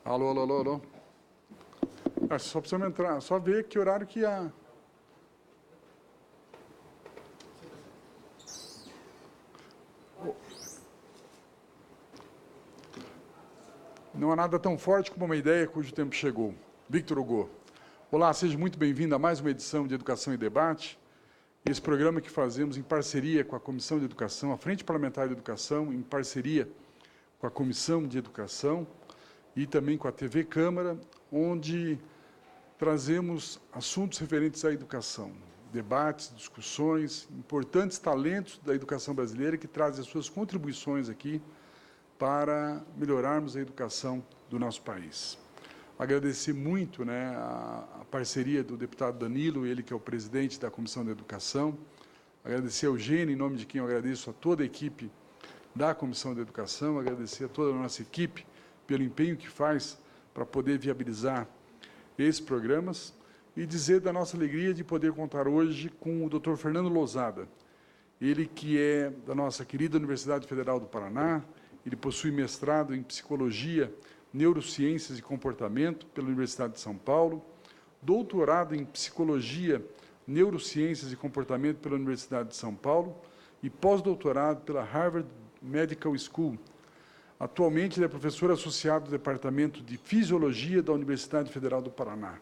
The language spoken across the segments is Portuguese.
Alô, alô, alô, alô. Só precisamos entrar, só ver que horário que há. Não há nada tão forte como uma ideia cujo tempo chegou. Victor Hugo. Olá, seja muito bem-vindo a mais uma edição de Educação e Debate. Esse programa que fazemos em parceria com a Comissão de Educação, a Frente Parlamentar de Educação, em parceria com a Comissão de Educação e também com a TV Câmara, onde trazemos assuntos referentes à educação, debates, discussões, importantes talentos da educação brasileira que trazem as suas contribuições aqui para melhorarmos a educação do nosso país. Agradecer muito, a parceria do deputado Danilo, ele que é o presidente da Comissão de Educação. Agradecer ao Eugênio, em nome de quem eu agradeço a toda a equipe da Comissão de Educação, agradecer a toda a nossa equipe pelo empenho que faz para poder viabilizar esses programas e dizer da nossa alegria de poder contar hoje com o Dr. Fernando Lousada, ele que é da nossa querida Universidade Federal do Paraná, ele possui mestrado em Psicologia, Neurociências e Comportamento pela Universidade de São Paulo, doutorado em Psicologia, Neurociências e Comportamento pela Universidade de São Paulo e pós-doutorado pela Harvard Medical School. Atualmente, ele é professor associado do Departamento de Fisiologia da Universidade Federal do Paraná.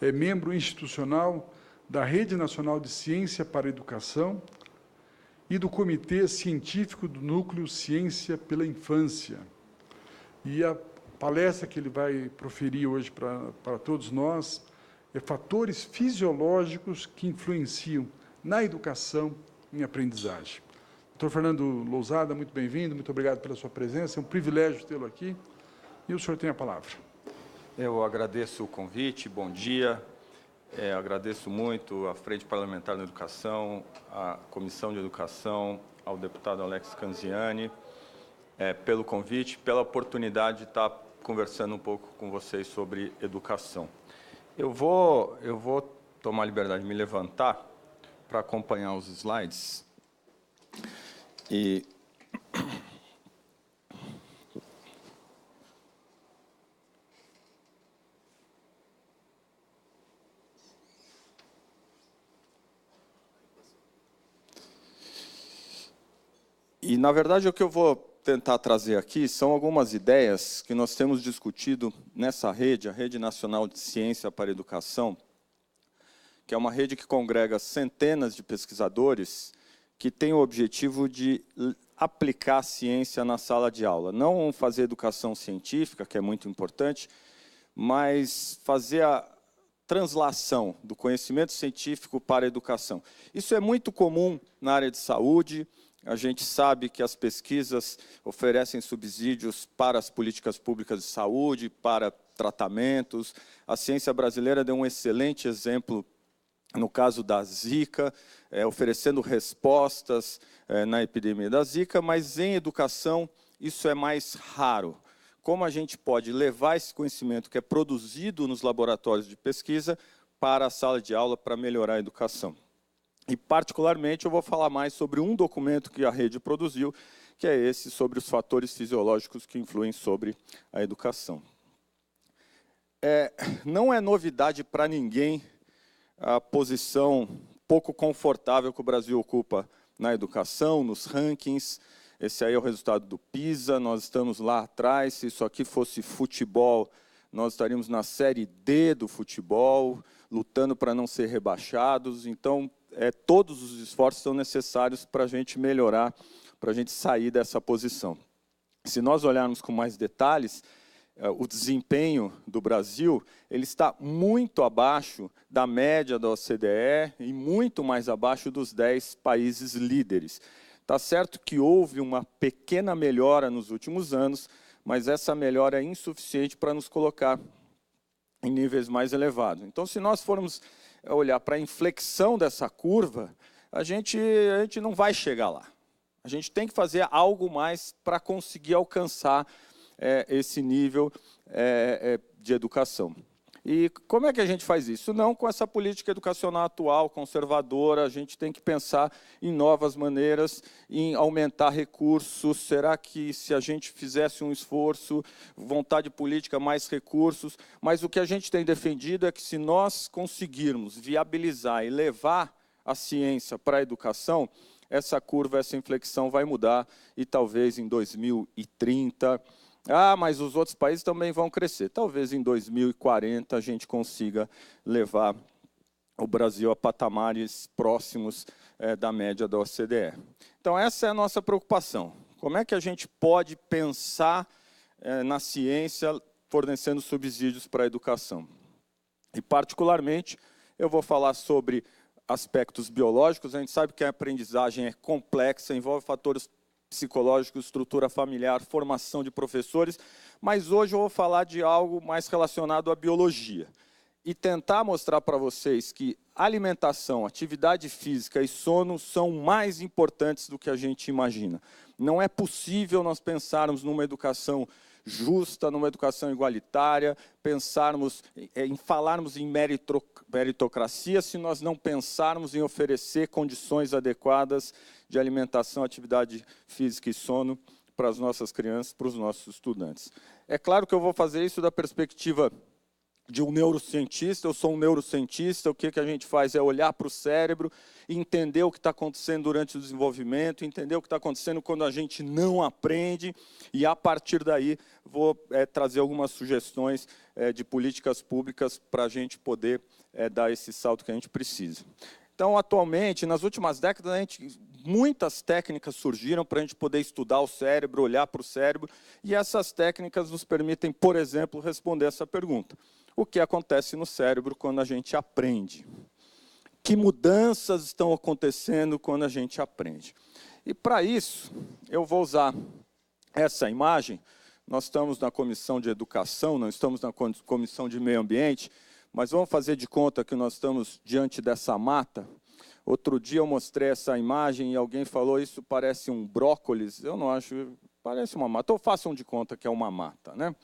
É membro institucional da Rede Nacional de Ciência para a Educação e do Comitê Científico do Núcleo Ciência pela Infância. E a palestra que ele vai proferir hoje para todos nós é Fatores Fisiológicos que Influenciam na Educação e Aprendizagem. Dr. Fernando Lousada, muito bem-vindo, muito obrigado pela sua presença, é um privilégio tê-lo aqui, e o senhor tem a palavra. Eu agradeço o convite, bom dia, agradeço muito à Frente Parlamentar da Educação, à Comissão de Educação, ao deputado Alex Canziani, pelo convite, pela oportunidade de estar conversando um pouco com vocês sobre educação. Eu vou tomar a liberdade de me levantar para acompanhar os slides. E, na verdade, o que eu vou tentar trazer aqui são algumas ideias que nós temos discutido nessa rede, a Rede Nacional de Ciência para a Educação, que é uma rede que congrega centenas de pesquisadores que tem o objetivo de aplicar a ciência na sala de aula. Não fazer educação científica, que é muito importante, mas fazer a translação do conhecimento científico para a educação. Isso é muito comum na área de saúde. A gente sabe que as pesquisas oferecem subsídios para as políticas públicas de saúde, para tratamentos. A ciência brasileira deu um excelente exemplo no caso da Zika, oferecendo respostas na epidemia da Zika, mas em educação isso é mais raro. Como a gente pode levar esse conhecimento que é produzido nos laboratórios de pesquisa para a sala de aula para melhorar a educação? E, particularmente, eu vou falar mais sobre um documento que a rede produziu, que é esse sobre os fatores fisiológicos que influem sobre a educação. Não é novidade para ninguém a posição pouco confortável que o Brasil ocupa na educação, nos rankings. Esse aí é o resultado do PISA, nós estamos lá atrás. Se isso aqui fosse futebol, nós estaríamos na série D do futebol, lutando para não ser rebaixados. Então, todos os esforços são necessários para a gente melhorar, para a gente sair dessa posição. Se nós olharmos com mais detalhes, o desempenho do Brasil ele está muito abaixo da média da OCDE e muito mais abaixo dos 10 países líderes. Está certo que houve uma pequena melhora nos últimos anos, mas essa melhora é insuficiente para nos colocar em níveis mais elevados. Então, se nós formos olhar para a inflexão dessa curva, a gente não vai chegar lá. A gente tem que fazer algo mais para conseguir alcançar esse nível de educação. E como é que a gente faz isso? Não com essa política educacional atual, conservadora, a gente tem que pensar em novas maneiras, em aumentar recursos. Será que se a gente fizesse um esforço, vontade política, mais recursos? Mas o que a gente tem defendido é que se nós conseguirmos viabilizar e levar a ciência para a educação, essa curva, essa inflexão vai mudar e talvez em 2030... mas os outros países também vão crescer. Talvez em 2040 a gente consiga levar o Brasil a patamares próximos da média da OCDE. Então, essa é a nossa preocupação. Como é que a gente pode pensar na ciência fornecendo subsídios para a educação? E, particularmente, eu vou falar sobre aspectos biológicos. A gente sabe que a aprendizagem é complexa, envolve fatores psicológico, estrutura familiar, formação de professores, mas hoje eu vou falar de algo mais relacionado à biologia e tentar mostrar para vocês que alimentação, atividade física e sono são mais importantes do que a gente imagina. Não é possível nós pensarmos numa educação justa, numa educação igualitária, falarmos em meritocracia se nós não pensarmos em oferecer condições adequadas de alimentação, atividade física e sono para as nossas crianças, para os nossos estudantes. É claro que eu vou fazer isso da perspectiva de um neurocientista. Eu sou um neurocientista. O que a gente faz é olhar para o cérebro, entender o que está acontecendo durante o desenvolvimento, entender o que está acontecendo quando a gente não aprende, e a partir daí vou trazer algumas sugestões de políticas públicas para a gente poder dar esse salto que a gente precisa. Então, atualmente, nas últimas décadas, muitas técnicas surgiram para a gente poder estudar o cérebro, olhar para o cérebro, e essas técnicas nos permitem, por exemplo, responder essa pergunta. O que acontece no cérebro quando a gente aprende? Que mudanças estão acontecendo quando a gente aprende? E, para isso, eu vou usar essa imagem. Nós estamos na Comissão de Educação, não estamos na Comissão de Meio Ambiente, mas vamos fazer de conta que nós estamos diante dessa mata. Outro dia eu mostrei essa imagem e alguém falou, isso parece um brócolis. Eu não acho, parece uma mata. Ou façam de conta que é uma mata, né?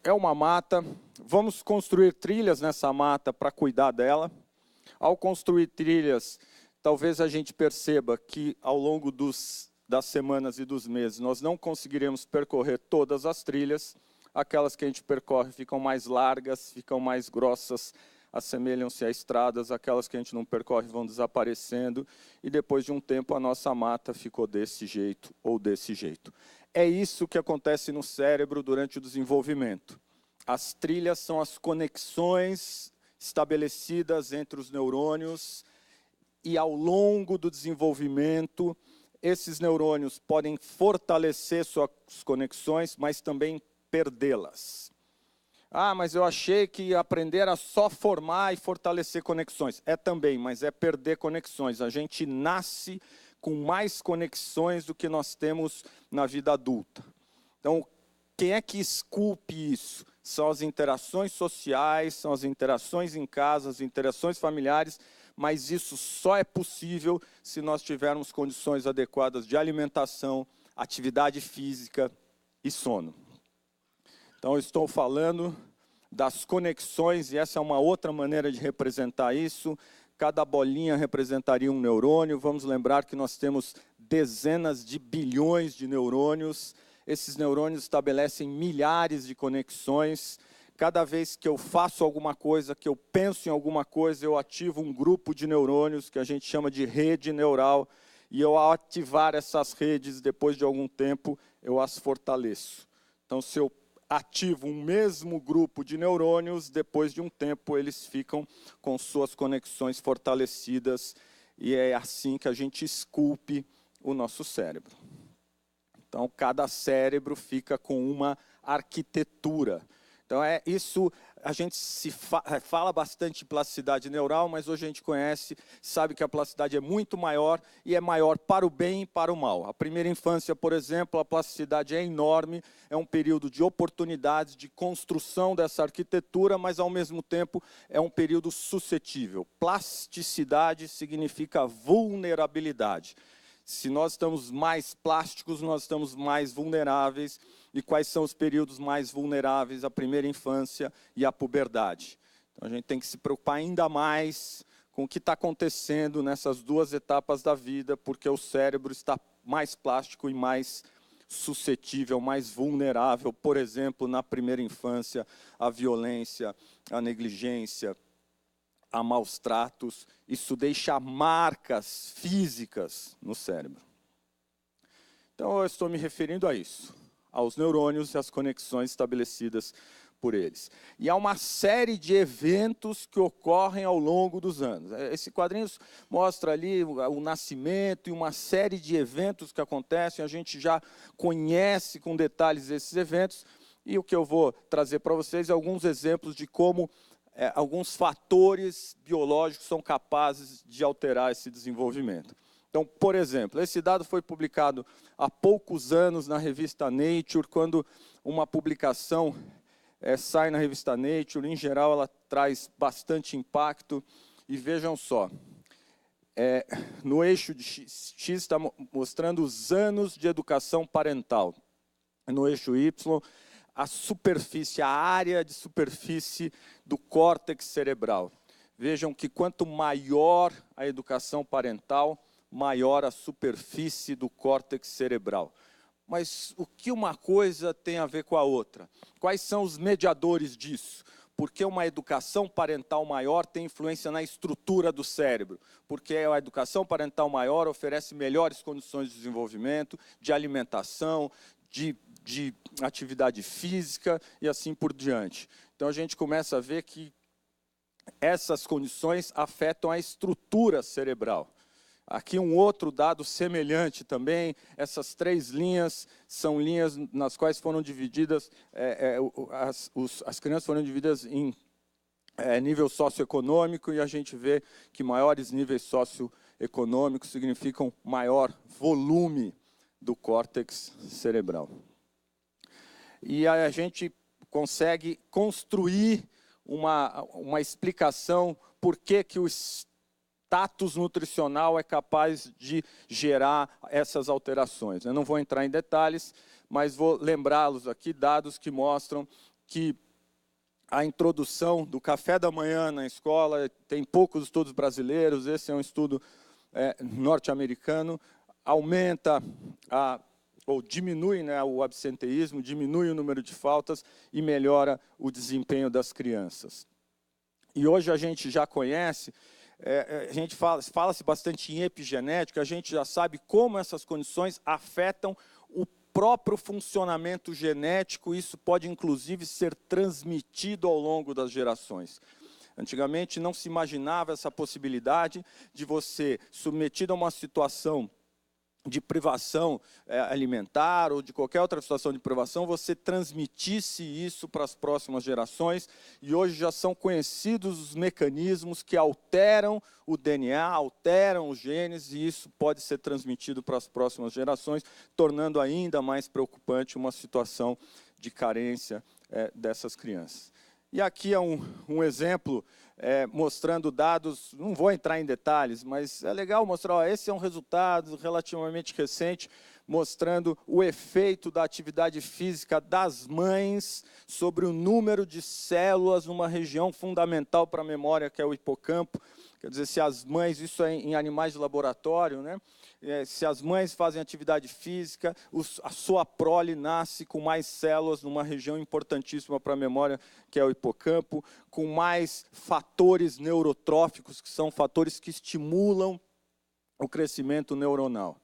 É uma mata, vamos construir trilhas nessa mata para cuidar dela. Ao construir trilhas, talvez a gente perceba que ao longo das semanas e dos meses nós não conseguiremos percorrer todas as trilhas. Aquelas que a gente percorre ficam mais largas, ficam mais grossas, assemelham-se a estradas. Aquelas que a gente não percorre vão desaparecendo, e depois de um tempo a nossa mata ficou desse jeito ou desse jeito. É isso que acontece no cérebro durante o desenvolvimento. As trilhas são as conexões estabelecidas entre os neurônios, e ao longo do desenvolvimento, esses neurônios podem fortalecer suas conexões, mas também perdê-las. Mas eu achei que aprender era só formar e fortalecer conexões. É também, mas é perder conexões. A gente nasce com mais conexões do que nós temos na vida adulta. Então, quem é que esculpe isso? São as interações sociais, são as interações em casa, as interações familiares, mas isso só é possível se nós tivermos condições adequadas de alimentação, atividade física e sono. Então, eu estou falando das conexões, e essa é uma outra maneira de representar isso. Cada bolinha representaria um neurônio. Vamos lembrar que nós temos dezenas de bilhões de neurônios. Esses neurônios estabelecem milhares de conexões. Cada vez que eu faço alguma coisa, que eu penso em alguma coisa, eu ativo um grupo de neurônios que a gente chama de rede neural. E eu, ao ativar essas redes, depois de algum tempo, eu as fortaleço. Então, se eu ativo um mesmo grupo de neurônios, depois de um tempo eles ficam com suas conexões fortalecidas, e é assim que a gente esculpe o nosso cérebro. Então, cada cérebro fica com uma arquitetura. Então, isso, a gente fala bastante de plasticidade neural, mas hoje a gente conhece, sabe que a plasticidade é muito maior, e é maior para o bem e para o mal. A primeira infância, por exemplo, a plasticidade é enorme, é um período de oportunidades, de construção dessa arquitetura, mas ao mesmo tempo é um período suscetível. Plasticidade significa vulnerabilidade. Se nós estamos mais plásticos, nós estamos mais vulneráveis, e quais são os períodos mais vulneráveis, a primeira infância e a puberdade. Então, a gente tem que se preocupar ainda mais com o que está acontecendo nessas duas etapas da vida, porque o cérebro está mais plástico e mais suscetível, mais vulnerável, por exemplo, na primeira infância, à violência, à negligência, a maus tratos. Isso deixa marcas físicas no cérebro. Então, eu estou me referindo a isso, aos neurônios e às conexões estabelecidas por eles. E há uma série de eventos que ocorrem ao longo dos anos. Esse quadrinho mostra ali o nascimento e uma série de eventos que acontecem, a gente já conhece com detalhes esses eventos, e o que eu vou trazer para vocês é alguns exemplos de como alguns fatores biológicos são capazes de alterar esse desenvolvimento. Então, por exemplo, esse dado foi publicado há poucos anos na revista Nature, quando uma publicação sai na revista Nature, em geral ela traz bastante impacto, e vejam só, no eixo de X está mostrando os anos de educação parental, no eixo Y, a superfície, a área de superfície do córtex cerebral. Vejam que quanto maior a educação parental, maior a superfície do córtex cerebral. Mas o que uma coisa tem a ver com a outra? Quais são os mediadores disso? Porque uma educação parental maior tem influência na estrutura do cérebro. Porque a educação parental maior oferece melhores condições de desenvolvimento, de alimentação, de atividade física e assim por diante. Então a gente começa a ver que essas condições afetam a estrutura cerebral. Aqui um outro dado semelhante também, essas 3 linhas são linhas nas quais foram divididas, as crianças foram divididas em nível socioeconômico, e a gente vê que maiores níveis socioeconômicos significam maior volume do córtex cerebral. E a gente consegue construir uma explicação por que o status nutricional é capaz de gerar essas alterações. Eu não vou entrar em detalhes, mas vou lembrá-los aqui dados que mostram que a introdução do café da manhã na escola, tem poucos estudos brasileiros, esse é um estudo norte-americano, aumenta ou diminui o absenteísmo, diminui o número de faltas e melhora o desempenho das crianças. E hoje a gente já conhece, a gente fala-se bastante em epigenética, a gente já sabe como essas condições afetam o próprio funcionamento genético, isso pode inclusive ser transmitido ao longo das gerações. Antigamente não se imaginava essa possibilidade de você, submetido a uma situação de privação alimentar ou de qualquer outra situação de privação, você transmitisse isso para as próximas gerações, e hoje já são conhecidos os mecanismos que alteram o DNA, alteram os genes, e isso pode ser transmitido para as próximas gerações, tornando ainda mais preocupante uma situação de carência dessas crianças. E aqui é um exemplo mostrando dados, não vou entrar em detalhes, mas é legal mostrar, esse é um resultado relativamente recente, mostrando o efeito da atividade física das mães sobre o número de células numa região fundamental para a memória, que é o hipocampo. Quer dizer, se as mães, isso é em animais de laboratório, né? Se as mães fazem atividade física, a sua prole nasce com mais células numa região importantíssima para a memória, que é o hipocampo, com mais fatores neurotróficos, que são fatores que estimulam o crescimento neuronal.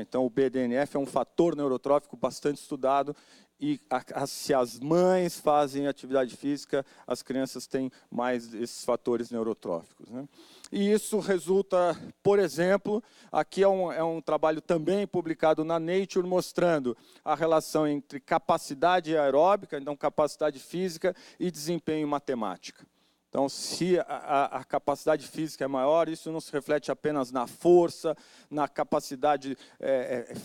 Então, o BDNF é um fator neurotrófico bastante estudado, e se as mães fazem atividade física, as crianças têm mais esses fatores neurotróficos, né? E isso resulta, por exemplo, aqui é um trabalho também publicado na Nature, mostrando a relação entre capacidade aeróbica, então capacidade física, e desempenho em matemática. Então, se a capacidade física é maior, isso não se reflete apenas na força, na capacidade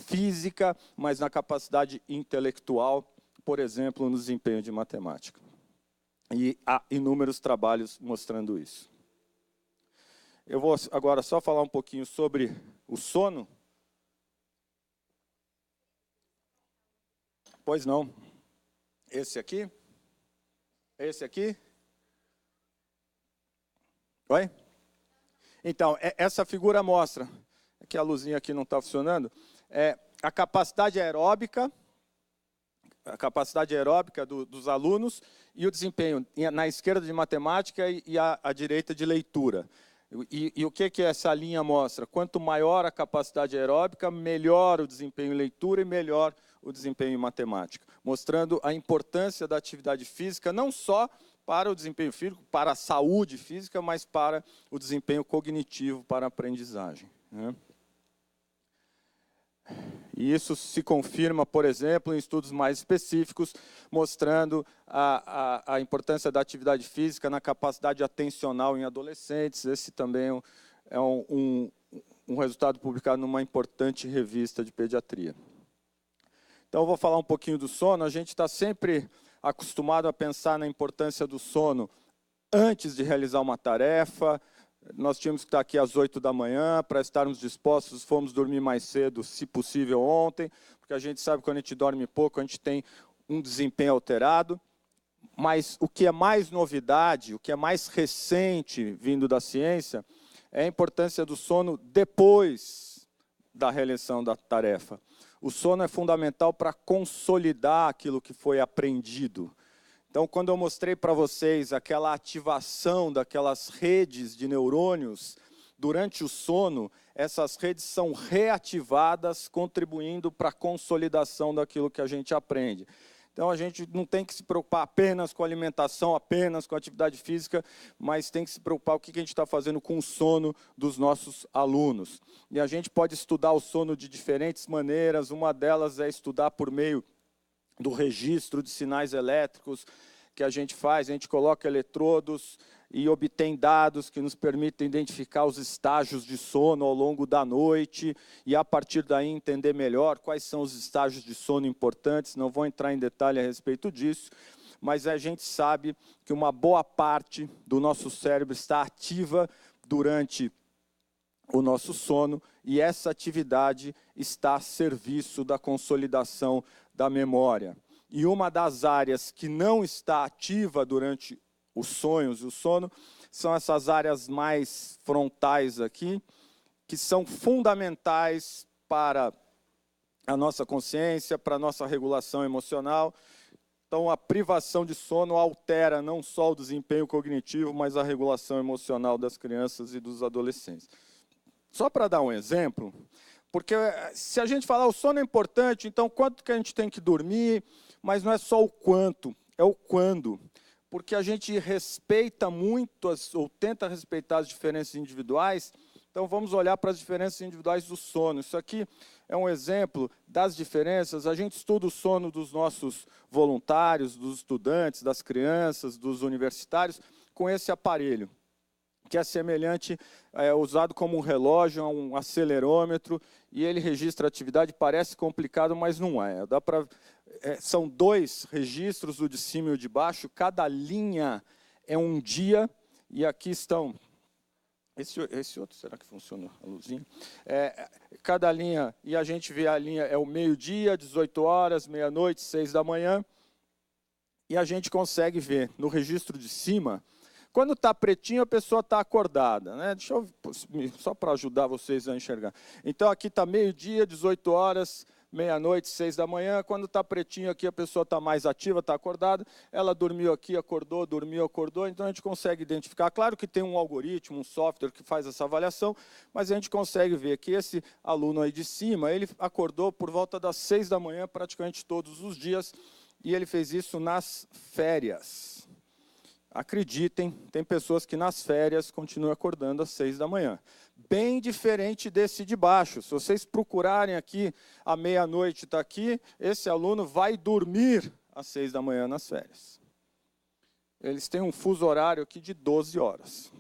física, mas na capacidade intelectual, por exemplo, no desempenho de matemática. E há inúmeros trabalhos mostrando isso. Eu vou agora só falar um pouquinho sobre o sono. Pois não. Esse aqui? Esse aqui? Oi? Então, essa figura mostra, que a luzinha aqui não está funcionando, a capacidade aeróbica dos alunos e o desempenho na esquerda de matemática e à direita de leitura. E o que essa linha mostra? Quanto maior a capacidade aeróbica, melhor o desempenho em leitura e melhor o desempenho em matemática, mostrando a importância da atividade física, não só para o desempenho físico, para a saúde física, mas para o desempenho cognitivo, para a aprendizagem, né? E isso se confirma, por exemplo, em estudos mais específicos, mostrando a importância da atividade física na capacidade atencional em adolescentes. Esse também é um resultado publicado numa importante revista de pediatria. Então, eu vou falar um pouquinho do sono. A gente está sempre acostumado a pensar na importância do sono antes de realizar uma tarefa. Nós tínhamos que estar aqui às 8 da manhã para estarmos dispostos, fomos dormir mais cedo, se possível, ontem, porque a gente sabe que quando a gente dorme pouco, a gente tem um desempenho alterado. Mas o que é mais novidade, o que é mais recente vindo da ciência, é a importância do sono depois da realização da tarefa. O sono é fundamental para consolidar aquilo que foi aprendido. Então, quando eu mostrei para vocês aquela ativação daquelas redes de neurônios durante o sono, essas redes são reativadas, contribuindo para a consolidação daquilo que a gente aprende. Então, a gente não tem que se preocupar apenas com alimentação, apenas com atividade física, mas tem que se preocupar com o que a gente está fazendo com o sono dos nossos alunos. E a gente pode estudar o sono de diferentes maneiras, uma delas é estudar por meio do registro de sinais elétricos que a gente faz, a gente coloca eletrodos e obtém dados que nos permitem identificar os estágios de sono ao longo da noite e, a partir daí, entender melhor quais são os estágios de sono importantes. Não vou entrar em detalhe a respeito disso, mas a gente sabe que uma boa parte do nosso cérebro está ativa durante o nosso sono e essa atividade está a serviço da consolidação da memória. E uma das áreas que não está ativa durante os sonhos e o sono são essas áreas mais frontais aqui, que são fundamentais para a nossa consciência, para a nossa regulação emocional. Então, a privação de sono altera não só o desempenho cognitivo, mas a regulação emocional das crianças e dos adolescentes. Só para dar um exemplo, porque se a gente falar o sono é importante, então quanto que a gente tem que dormir, mas não é só o quanto, é o quando. Porque a gente respeita muito, ou tenta respeitar as diferenças individuais, então vamos olhar para as diferenças individuais do sono. Isso aqui é um exemplo das diferenças. A gente estuda o sono dos nossos voluntários, dos estudantes, das crianças, dos universitários, com esse aparelho, que é semelhante, usado como um relógio, um acelerômetro, e ele registra a atividade. Parece complicado, mas não é. São 2 registros, o de cima e o de baixo, cada linha é um dia, e aqui estão... Esse outro, será que funciona a luzinha? Cada linha, e a gente vê a linha, é o meio-dia, 18 horas, meia-noite, 6 da manhã, e a gente consegue ver no registro de cima. Quando está pretinho, a pessoa está acordada, né? Deixa eu, só para ajudar vocês a enxergar. Então, aqui está meio-dia, 18 horas, meia-noite, 6 da manhã. Quando está pretinho aqui, a pessoa está mais ativa, está acordada. Ela dormiu aqui, acordou, dormiu, acordou. Então, a gente consegue identificar. Claro que tem um algoritmo, um software que faz essa avaliação, mas a gente consegue ver que esse aluno aí de cima, ele acordou por volta das 6 da manhã, praticamente todos os dias, e ele fez isso nas férias. Acreditem, tem pessoas que nas férias continuam acordando às 6 da manhã. Bem diferente desse de baixo. Se vocês procurarem aqui, à meia-noite está aqui, esse aluno vai dormir às 6 da manhã nas férias. Eles têm um fuso horário aqui de 12 horas.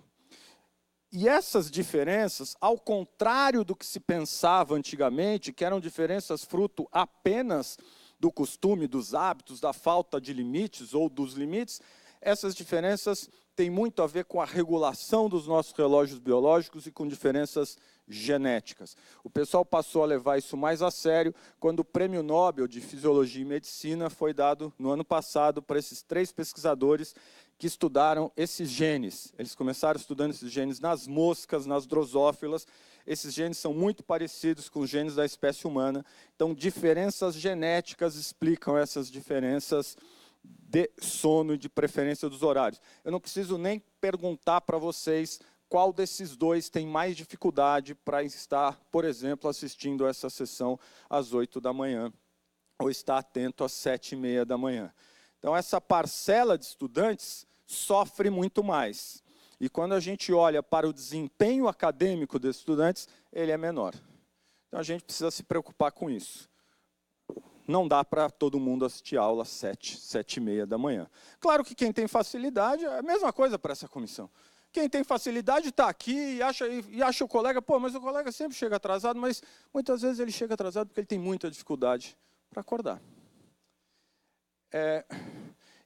E essas diferenças, ao contrário do que se pensava antigamente, que eram diferenças fruto apenas do costume, dos hábitos, da falta de limites ou dos limites, essas diferenças têm muito a ver com a regulação dos nossos relógios biológicos e com diferenças genéticas. O pessoal passou a levar isso mais a sério quando o Prêmio Nobel de Fisiologia e Medicina foi dado no ano passado para esses 3 pesquisadores que estudaram esses genes. Eles começaram estudando esses genes nas moscas, nas drosófilas. Esses genes são muito parecidos com os genes da espécie humana. Então, diferenças genéticas explicam essas diferenças de sono e de preferência dos horários. Eu não preciso nem perguntar para vocês qual desses dois tem mais dificuldade para estar, por exemplo, assistindo essa sessão às 8 da manhã, ou estar atento às 7h30 da manhã. Então, essa parcela de estudantes sofre muito mais. E quando a gente olha para o desempenho acadêmico desses estudantes, ele é menor. Então, a gente precisa se preocupar com isso. Não dá para todo mundo assistir a aula às 7h30 da manhã. Claro que quem tem facilidade, é a mesma coisa para essa comissão. Quem tem facilidade está aqui e acha o colega, pô, mas o colega sempre chega atrasado, mas muitas vezes ele chega atrasado porque ele tem muita dificuldade para acordar.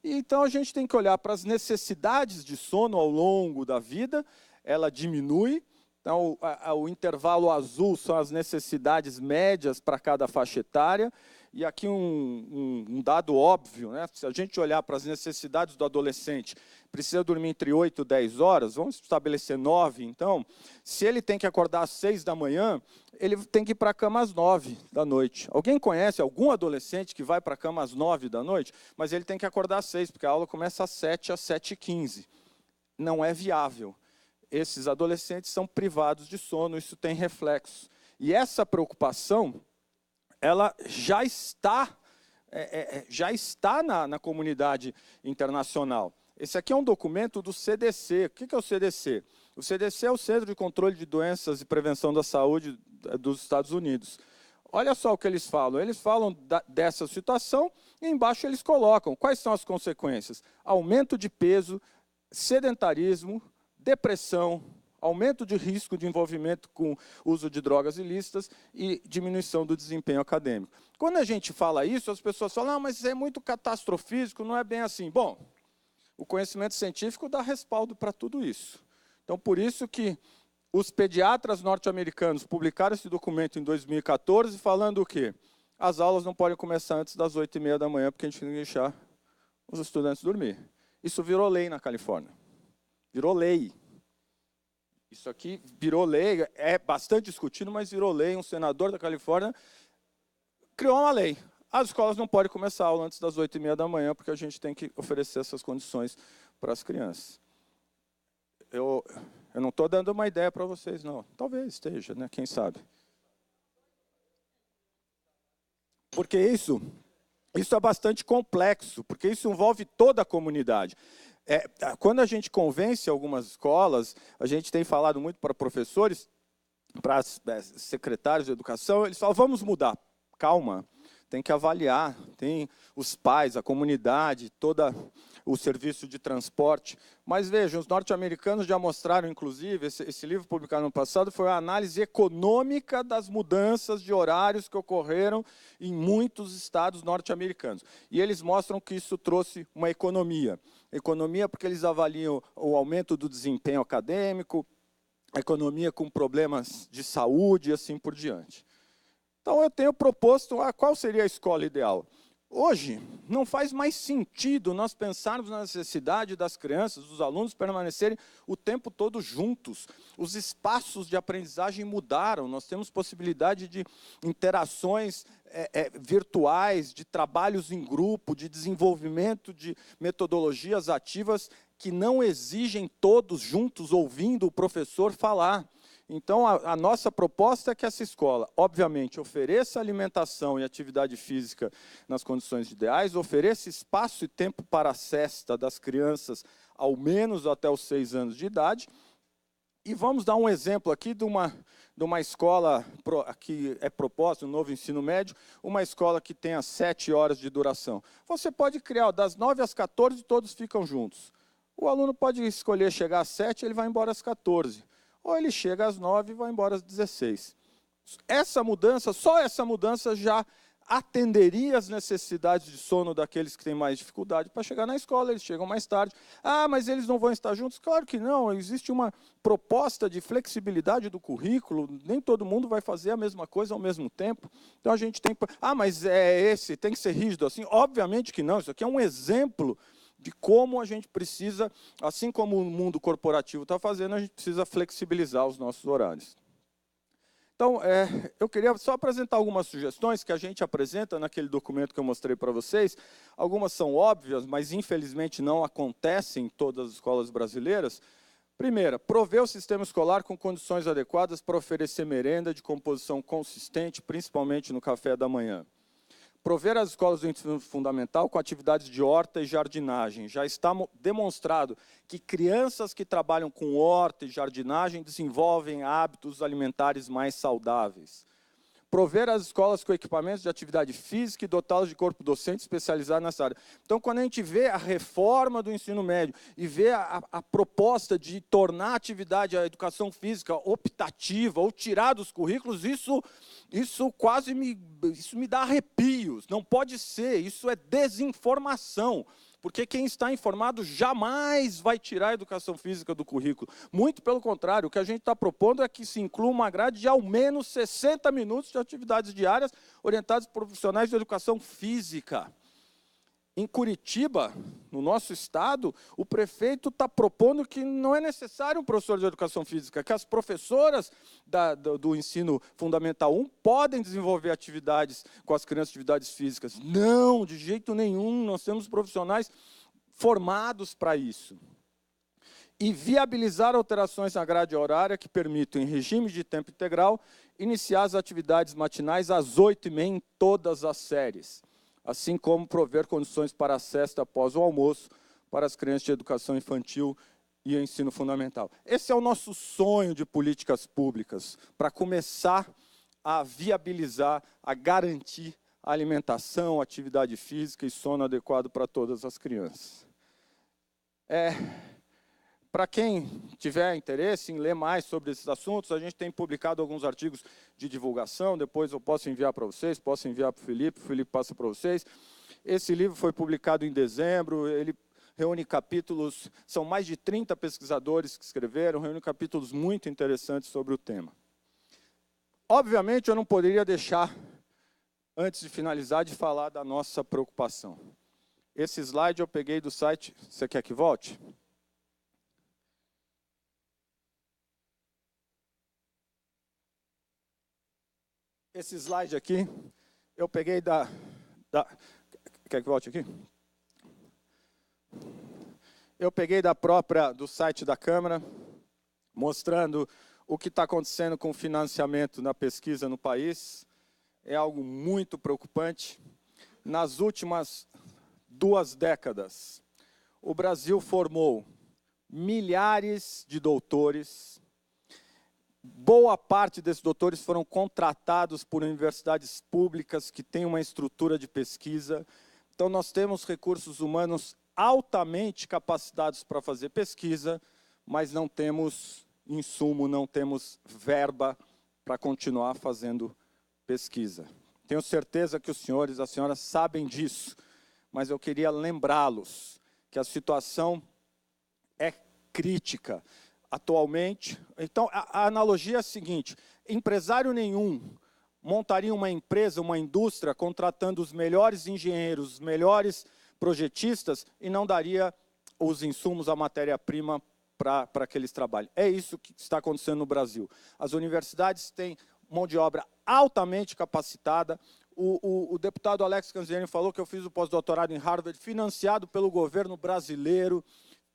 Então a gente tem que olhar para as necessidades de sono ao longo da vida, ela diminui. Então, o intervalo azul são as necessidades médias para cada faixa etária. E aqui um dado óbvio, né? Se a gente olhar para as necessidades do adolescente, precisa dormir entre 8 e 10 horas, vamos estabelecer 9, então, se ele tem que acordar às 6 da manhã, ele tem que ir para a cama às 9 da noite. Alguém conhece algum adolescente que vai para a cama às 9 da noite? Mas ele tem que acordar às 6, porque a aula começa às 7, às 7h15. Não é viável. Esses adolescentes são privados de sono, isso tem reflexo. E essa preocupação, ela já está na comunidade internacional. Esse aqui é um documento do CDC. O que é o CDC? O CDC é o Centro de Controle de Doenças e Prevenção da Saúde dos Estados Unidos. Olha só o que eles falam. Eles falam dessa situação e embaixo eles colocam quais são as consequências. Aumento de peso, sedentarismo, depressão, aumento de risco de envolvimento com uso de drogas ilícitas e diminuição do desempenho acadêmico. Quando a gente fala isso, as pessoas falam, não, mas isso é muito catastrofísico, não é bem assim. Bom, o conhecimento científico dá respaldo para tudo isso. Então, por isso que os pediatras norte-americanos publicaram esse documento em 2014, falando o quê? As aulas não podem começar antes das 8h30 da manhã, porque a gente tem que deixar os estudantes dormir. Isso virou lei na Califórnia. Virou lei. Isso aqui virou lei, é bastante discutido, mas virou lei. Um senador da Califórnia criou uma lei. As escolas não podem começar a aula antes das 8h30 da manhã, porque a gente tem que oferecer essas condições para as crianças. Eu não estou dando uma ideia para vocês, não. Talvez esteja, né? Quem sabe. Porque isso é bastante complexo, porque isso envolve toda a comunidade. Quando a gente convence algumas escolas, a gente tem falado muito para professores, para secretários de educação, eles falam, vamos mudar. Calma, tem que avaliar, tem os pais, a comunidade, todo o serviço de transporte. Mas vejam, os norte-americanos já mostraram, inclusive, esse livro publicado no passado, foi a análise econômica das mudanças de horários que ocorreram em muitos estados norte-americanos. E eles mostram que isso trouxe uma economia. Economia porque eles avaliam o aumento do desempenho acadêmico, a economia com problemas de saúde e assim por diante. Então, eu tenho proposto qual seria a escola ideal. Hoje, não faz mais sentido nós pensarmos na necessidade das crianças, dos alunos, permanecerem o tempo todo juntos. Os espaços de aprendizagem mudaram, nós temos possibilidade de interações virtuais, de trabalhos em grupo, de desenvolvimento de metodologias ativas que não exigem todos juntos ouvindo o professor falar. Então, a nossa proposta é que essa escola, obviamente, ofereça alimentação e atividade física nas condições ideais, ofereça espaço e tempo para a sesta das crianças, ao menos até os 6 anos de idade. E vamos dar um exemplo aqui de uma escola que é proposta, um novo ensino médio, uma escola que tenha 7 horas de duração. Você pode criar, das 9 às 14, todos ficam juntos. O aluno pode escolher chegar às 7, ele vai embora às 14. Ou ele chega às 9 e vai embora às 16. Essa mudança, só essa mudança já atenderia às necessidades de sono daqueles que têm mais dificuldade para chegar na escola, eles chegam mais tarde. Ah, mas eles não vão estar juntos? Claro que não, existe uma proposta de flexibilidade do currículo, nem todo mundo vai fazer a mesma coisa ao mesmo tempo. Então a gente tem... Ah, mas tem que ser rígido assim? Obviamente que não, isso aqui é um exemplo de como a gente precisa, assim como o mundo corporativo está fazendo, a gente precisa flexibilizar os nossos horários. Então, eu queria só apresentar algumas sugestões que a gente apresenta naquele documento que eu mostrei para vocês. Algumas são óbvias, mas infelizmente não acontecem em todas as escolas brasileiras. Primeira, prover o sistema escolar com condições adequadas para oferecer merenda de composição consistente, principalmente no café da manhã. Prover as escolas do ensino fundamental com atividades de horta e jardinagem. Já está demonstrado que crianças que trabalham com horta e jardinagem desenvolvem hábitos alimentares mais saudáveis. Prover as escolas com equipamentos de atividade física e dotá-los de corpo docente especializado nessa área. Então, quando a gente vê a reforma do ensino médio e vê a proposta de tornar a atividade, a educação física optativa ou tirar dos currículos, isso me dá arrepios. Não pode ser, isso é desinformação. Porque quem está informado jamais vai tirar a educação física do currículo. Muito pelo contrário, o que a gente está propondo é que se inclua uma grade de ao menos 60 minutos de atividades diárias orientadas por profissionais de educação física. Em Curitiba, no nosso estado, o prefeito está propondo que não é necessário um professor de educação física, que as professoras do ensino fundamental 1 podem desenvolver atividades com as crianças, atividades físicas. Não, de jeito nenhum, nós temos profissionais formados para isso. E viabilizar alterações na grade horária que permitam, em regime de tempo integral, iniciar as atividades matinais às 8h30 em todas as séries. Assim como prover condições para a cesta após o almoço para as crianças de educação infantil e ensino fundamental. Esse é o nosso sonho de políticas públicas, para começar a viabilizar, a garantir a alimentação, atividade física e sono adequado para todas as crianças. Para quem tiver interesse em ler mais sobre esses assuntos, a gente tem publicado alguns artigos de divulgação, depois eu posso enviar para vocês, posso enviar para o Felipe passa para vocês. Esse livro foi publicado em dezembro, ele reúne capítulos, são mais de 30 pesquisadores que escreveram, reúne capítulos muito interessantes sobre o tema. Obviamente, eu não poderia deixar, antes de finalizar, de falar da nossa preocupação. Esse slide eu peguei do site, você quer que volte? Esse slide aqui, eu peguei quer que volte aqui? Eu peguei do site da Câmara, mostrando o que está acontecendo com o financiamento na pesquisa no país. É algo muito preocupante. Nas últimas 2 décadas, o Brasil formou milhares de doutores. Boa parte desses doutores foram contratados por universidades públicas que têm uma estrutura de pesquisa. Então, nós temos recursos humanos altamente capacitados para fazer pesquisa, mas não temos insumo, não temos verba para continuar fazendo pesquisa. Tenho certeza que os senhores e as senhoras sabem disso, mas eu queria lembrá-los que a situação é crítica. Atualmente, então a analogia é a seguinte: empresário nenhum montaria uma empresa, uma indústria, contratando os melhores engenheiros, os melhores projetistas e não daria os insumos, a matéria-prima para aqueles trabalhos. É isso que está acontecendo no Brasil. As universidades têm mão de obra altamente capacitada. O deputado Alex Canziani falou que eu fiz o pós-doutorado em Harvard, financiado pelo governo brasileiro.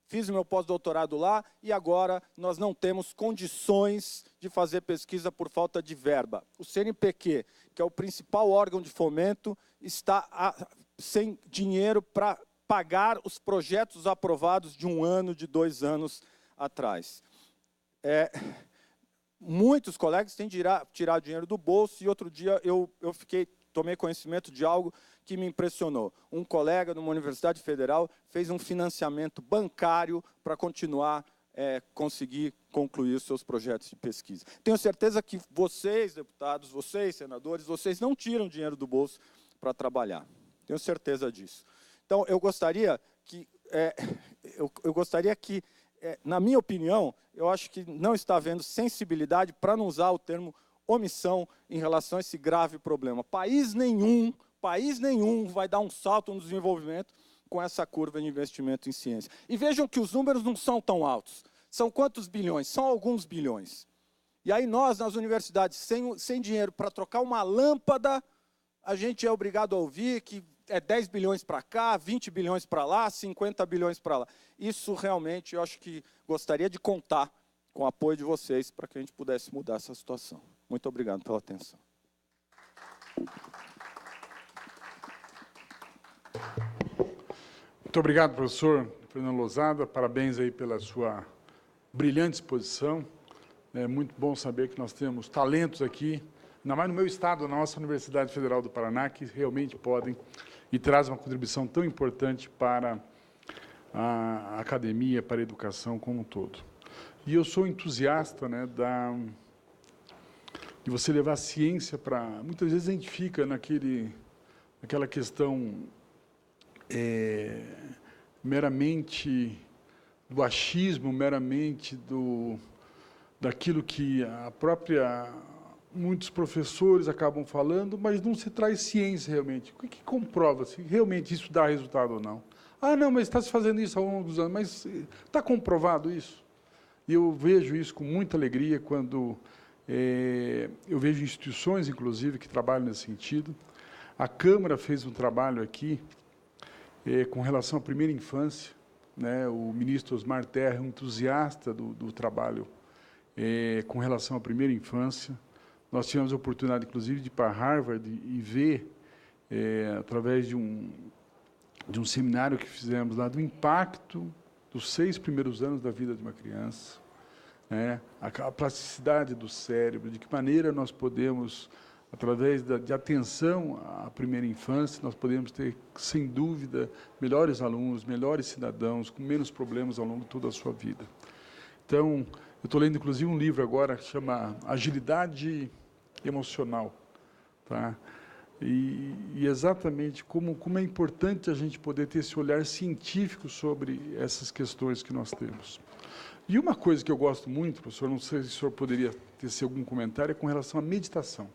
Fiz o meu pós-doutorado lá e agora nós não temos condições de fazer pesquisa por falta de verba. O CNPq, que é o principal órgão de fomento, está sem dinheiro para pagar os projetos aprovados de 1 ano, de 2 anos atrás. Muitos colegas têm de tirar dinheiro do bolso e outro dia eu tomei conhecimento de algo que me impressionou. Um colega de uma universidade federal fez um financiamento bancário para continuar, conseguir concluir os seus projetos de pesquisa. Tenho certeza que vocês, deputados, vocês, senadores, vocês não tiram dinheiro do bolso para trabalhar. Tenho certeza disso. Então, eu gostaria que, na minha opinião, eu acho que não está havendo sensibilidade, para não usar o termo omissão, em relação a esse grave problema. País nenhum vai dar um salto no desenvolvimento com essa curva de investimento em ciência. E vejam que os números não são tão altos. São quantos bilhões? São alguns bilhões. E aí nós, nas universidades, sem dinheiro para trocar uma lâmpada, a gente é obrigado a ouvir que é 10 bilhões para cá, 20 bilhões para lá, 50 bilhões para lá. Isso realmente, eu acho que gostaria de contar com o apoio de vocês para que a gente pudesse mudar essa situação. Muito obrigado pela atenção. Muito obrigado, professor Fernando Losada. Parabéns aí pela sua brilhante exposição. É muito bom saber que nós temos talentos aqui, ainda mais no meu estado, na nossa Universidade Federal do Paraná, que realmente podem e trazem uma contribuição tão importante para a academia, para a educação como um todo. E eu sou entusiasta, né, de você levar a ciência para... Muitas vezes a gente fica naquela questão meramente do achismo, meramente daquilo que muitos professores acabam falando, mas não se traz ciência realmente. O que comprova se realmente isso dá resultado ou não? Ah, não, mas está se fazendo isso ao longo dos anos, mas está comprovado isso? E eu vejo isso com muita alegria quando eu vejo instituições, inclusive, que trabalham nesse sentido. A Câmara fez um trabalho aqui com relação à primeira infância, né? O ministro Osmar Terra é um entusiasta do trabalho com relação à primeira infância. Nós tivemos a oportunidade, inclusive, de ir para Harvard e ver, através de um seminário que fizemos lá, do impacto dos 6 primeiros anos da vida de uma criança, né? A plasticidade do cérebro, de que maneira nós podemos, através de atenção à primeira infância, nós podemos ter, sem dúvida, melhores alunos, melhores cidadãos, com menos problemas ao longo de toda a sua vida. Então, eu estou lendo, inclusive, um livro agora que chama Agilidade Emocional. Tá? E exatamente como é importante a gente poder ter esse olhar científico sobre essas questões que nós temos. E uma coisa que eu gosto muito, professor, não sei se o senhor poderia ter algum comentário, é com relação à meditação.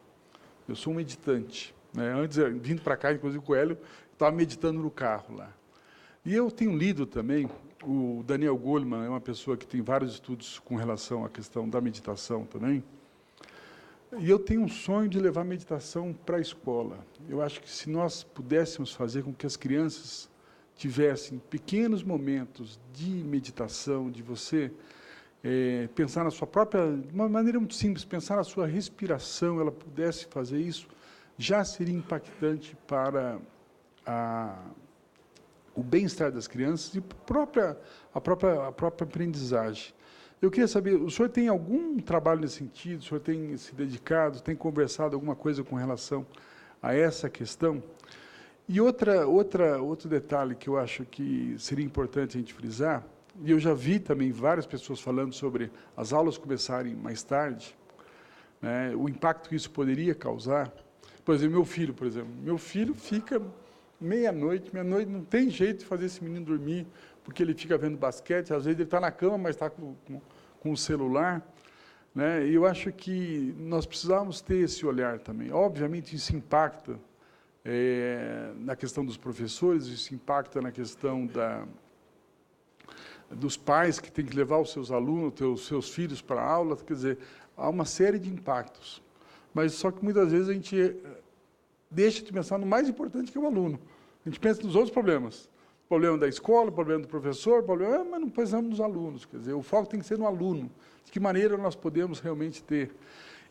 Eu sou um meditante, né? Antes, vindo para cá, inclusive com o Hélio, estava meditando no carro lá. E eu tenho lido também, o Daniel Goleman é uma pessoa que tem vários estudos com relação à questão da meditação também. E eu tenho um sonho de levar a meditação para a escola. Eu acho que se nós pudéssemos fazer com que as crianças tivessem pequenos momentos de meditação, de você pensar na sua própria, de uma maneira muito simples, pensar na sua respiração, ela pudesse fazer isso, já seria impactante para o bem-estar das crianças e a própria aprendizagem. Eu queria saber, o senhor tem algum trabalho nesse sentido? O senhor tem se dedicado, tem conversado alguma coisa com relação a essa questão? E outro detalhe que eu acho que seria importante a gente frisar, e eu já vi também várias pessoas falando sobre as aulas começarem mais tarde, né, o impacto que isso poderia causar. Por exemplo, meu filho fica meia-noite não tem jeito de fazer esse menino dormir, porque ele fica vendo basquete, às vezes ele está na cama, mas está com o celular, né? E eu acho que nós precisamos ter esse olhar também. Obviamente, isso impacta na questão dos professores, isso impacta na questão dos pais que têm que levar os seus alunos, os seus filhos para a aula, quer dizer, há uma série de impactos. Mas só que muitas vezes a gente deixa de pensar no mais importante, que é o aluno. A gente pensa nos outros problemas. O problema da escola, o problema do professor, mas não pensamos nos alunos. Quer dizer, o foco tem que ser no aluno. De que maneira nós podemos realmente ter.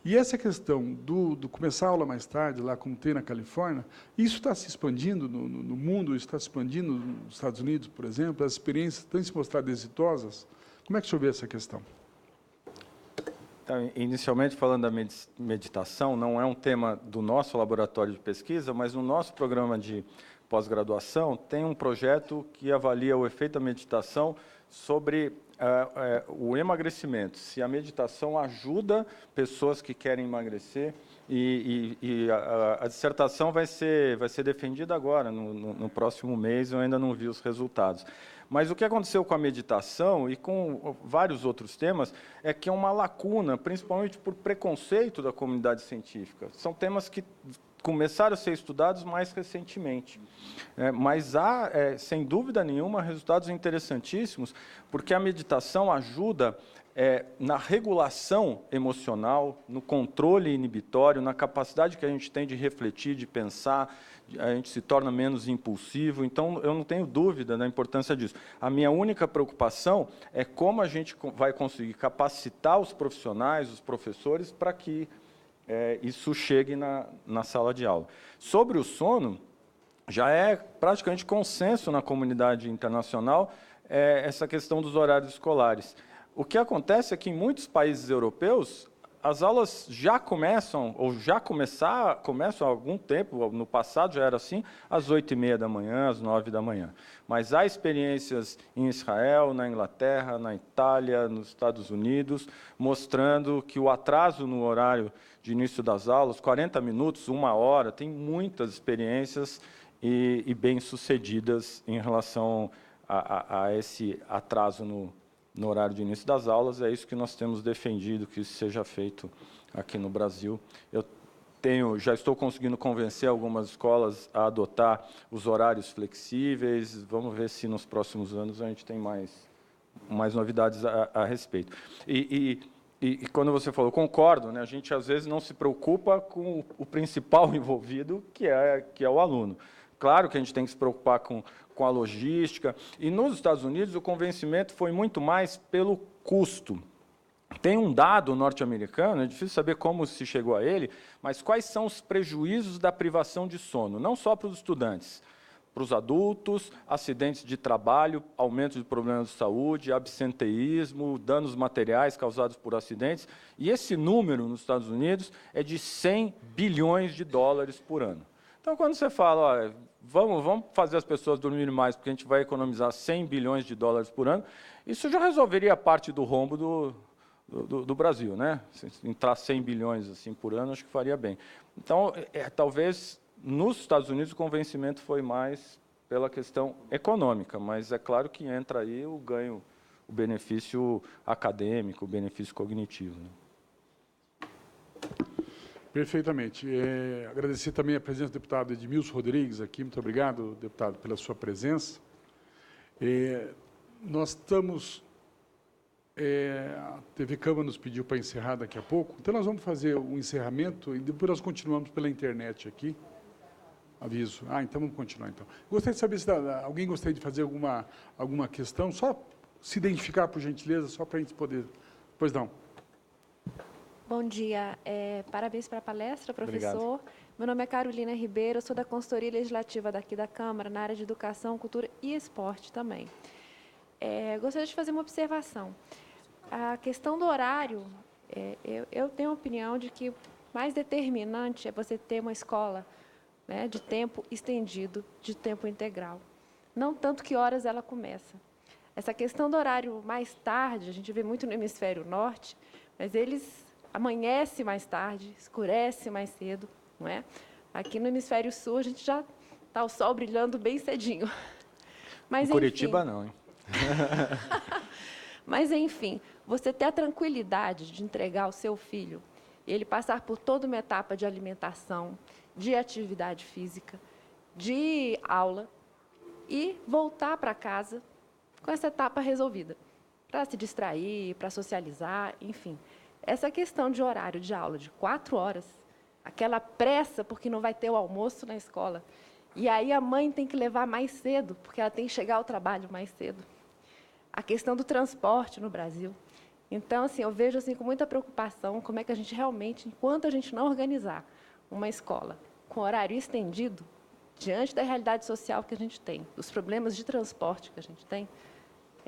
E essa questão do começar a aula mais tarde, lá como tem na Califórnia, isso está se expandindo no mundo, isso está se expandindo nos Estados Unidos, por exemplo, as experiências têm se mostrado exitosas. Como é que o senhor vê essa questão? Então, inicialmente, falando da meditação, não é um tema do nosso laboratório de pesquisa, mas no nosso programa de pós-graduação tem um projeto que avalia o efeito da meditação sobre o emagrecimento, se a meditação ajuda pessoas que querem emagrecer, e a dissertação vai ser defendida agora, no próximo mês, eu ainda não vi os resultados. Mas o que aconteceu com a meditação e com vários outros temas é que é uma lacuna, principalmente por preconceito da comunidade científica. São temas que começaram a ser estudados mais recentemente. Mas há, sem dúvida nenhuma, resultados interessantíssimos, porque a meditação ajuda na regulação emocional, no controle inibitório, na capacidade que a gente tem de refletir, de pensar, a gente se torna menos impulsivo. Então, eu não tenho dúvida da importância disso. A minha única preocupação é como a gente vai conseguir capacitar os profissionais, os professores, para que isso chegue na sala de aula. Sobre o sono, já é praticamente consenso na comunidade internacional essa questão dos horários escolares. O que acontece é que, em muitos países europeus, as aulas já começam, ou já começam há algum tempo, no passado já era assim, às 8h30 da manhã, às 9 da manhã. Mas há experiências em Israel, na Inglaterra, na Itália, nos Estados Unidos, mostrando que o atraso no horário de início das aulas, 40 minutos, 1 hora, tem muitas experiências e bem-sucedidas em relação a esse atraso no horário de início das aulas. É isso que nós temos defendido, que isso seja feito aqui no Brasil. Já estou conseguindo convencer algumas escolas a adotar os horários flexíveis. Vamos ver se nos próximos anos a gente tem mais novidades a respeito. E quando você falou, concordo, né, a gente às vezes não se preocupa com o principal envolvido, que é o aluno. Claro que a gente tem que se preocupar com a logística. E nos Estados Unidos o convencimento foi muito mais pelo custo. Tem um dado norte-americano, é difícil saber como se chegou a ele, mas quais são os prejuízos da privação de sono, não só para os estudantes, para os adultos, acidentes de trabalho, aumento de problemas de saúde, absenteísmo, danos materiais causados por acidentes. E esse número nos Estados Unidos é de 100 bilhões de dólares por ano. Então, quando você fala, vamos fazer as pessoas dormirem mais, porque a gente vai economizar 100 bilhões de dólares por ano, isso já resolveria parte do rombo do Brasil, né? Se entrar 100 bilhões assim, por ano, acho que faria bem. Então, talvez, nos Estados Unidos, o convencimento foi mais pela questão econômica, mas é claro que entra aí o ganho, o benefício acadêmico, o benefício cognitivo, né? Perfeitamente. Agradecer também a presença do deputado Edmilson Rodrigues aqui. Muito obrigado, deputado, pela sua presença. Nós estamos... a TV Câmara nos pediu para encerrar daqui a pouco, então nós vamos fazer um encerramento e depois nós continuamos pela internet aqui. Aviso. Então vamos continuar, então. Gostaria de saber se alguém gostaria de fazer alguma questão, só se identificar, por gentileza, só para a gente poder... Pois não. Bom dia. Parabéns para a palestra, professor. Obrigado. Meu nome é Carolina Ribeiro, eu sou da consultoria legislativa daqui da Câmara, na área de educação, cultura e esporte também. Gostaria de fazer uma observação. A questão do horário, eu tenho a opinião de que mais determinante é você ter uma escola, né, de tempo estendido, de tempo integral. Não tanto que horas ela começa. Essa questão do horário mais tarde, a gente vê muito no hemisfério norte, mas eles amanhece mais tarde, escurece mais cedo, não é? Aqui no hemisfério sul, a gente já está o sol brilhando bem cedinho. Mas, em Curitiba, enfim, não, hein? Mas, enfim, você ter a tranquilidade de entregar o seu filho, ele passar por toda uma etapa de alimentação, de atividade física, de aula, e voltar para casa com essa etapa resolvida, para se distrair, para socializar, enfim. Essa questão de horário de aula de 4 horas, aquela pressa porque não vai ter o almoço na escola, e aí a mãe tem que levar mais cedo, porque ela tem que chegar ao trabalho mais cedo. A questão do transporte no Brasil. Então, assim, eu vejo assim, com muita preocupação como é que a gente realmente, enquanto a gente não organizar uma escola com horário estendido, diante da realidade social que a gente tem, dos problemas de transporte que a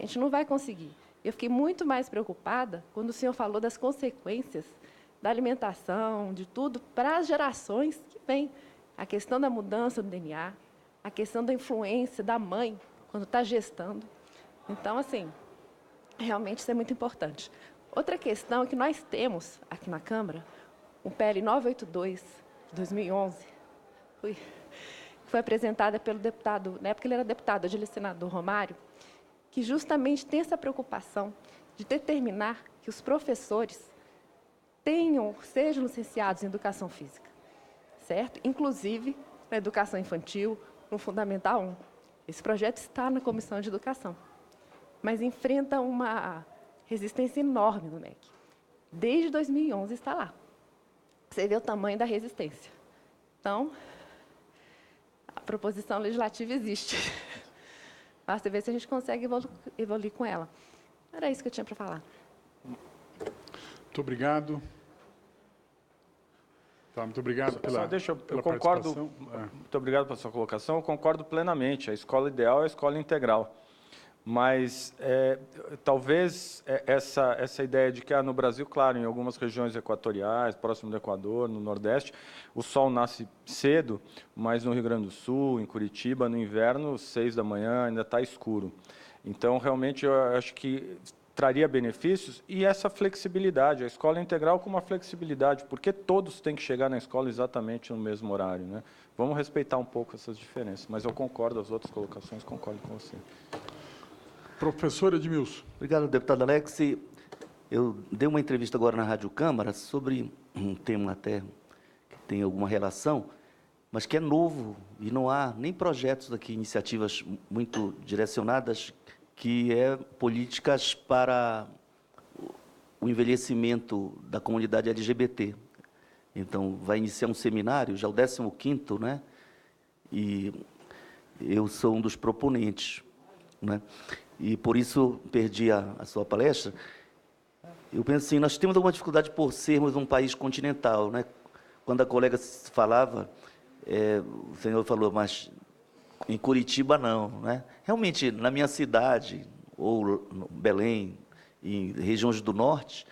gente não vai conseguir. Eu fiquei muito mais preocupada quando o senhor falou das consequências da alimentação, de tudo, para as gerações que vêm. A questão da mudança do DNA, a questão da influência da mãe quando está gestando. Então, assim, Realmente isso é muito importante. Outra questão é que nós temos aqui na Câmara o PL 982, de 2011, que foi apresentada pelo deputado, na época ele era deputado, hoje ele é senador Romário, que justamente tem essa preocupação de determinar que os professores sejam licenciados em educação física, certo? Inclusive na educação infantil, no Fundamental 1. Esse projeto está na Comissão de Educação, mas enfrenta uma resistência enorme no MEC. Desde 2011 está lá. Você vê o tamanho da resistência. Então, a proposição legislativa existe. Basta ver se a gente consegue evoluir com ela. Era isso que eu tinha para falar. Muito obrigado. Tá, muito obrigado pela, eu concordo. participação. Muito obrigado pela sua colocação. Eu concordo plenamente. A escola ideal é a escola integral. Mas talvez essa ideia de que no Brasil, claro, em algumas regiões equatoriais, próximo do Equador, no Nordeste, o sol nasce cedo, mas no Rio Grande do Sul, em Curitiba, no inverno, 6 da manhã, ainda está escuro. Então, realmente, eu acho que traria benefícios e essa flexibilidade, a escola integral com uma flexibilidade, porque todos têm que chegar na escola exatamente no mesmo horário, né? Vamos respeitar um pouco essas diferenças, mas eu concordo, as outras colocações, concordo com você. Professor Edmilson. Obrigado, deputado Alex. Eu dei uma entrevista agora na Rádio Câmara sobre um tema até que tem alguma relação, mas que é novo e não há nem projetos aqui, iniciativas muito direcionadas, que é políticas para o envelhecimento da comunidade LGBT. Então, vai iniciar um seminário, já o 15º, né? E eu sou um dos proponentes, né? E, por isso, perdi a sua palestra. Eu penso assim, nós temos alguma dificuldade por sermos um país continental, né? Quando a colega falava, o senhor falou, mas em Curitiba não, né? Realmente, na minha cidade, ou no Belém, em regiões do norte,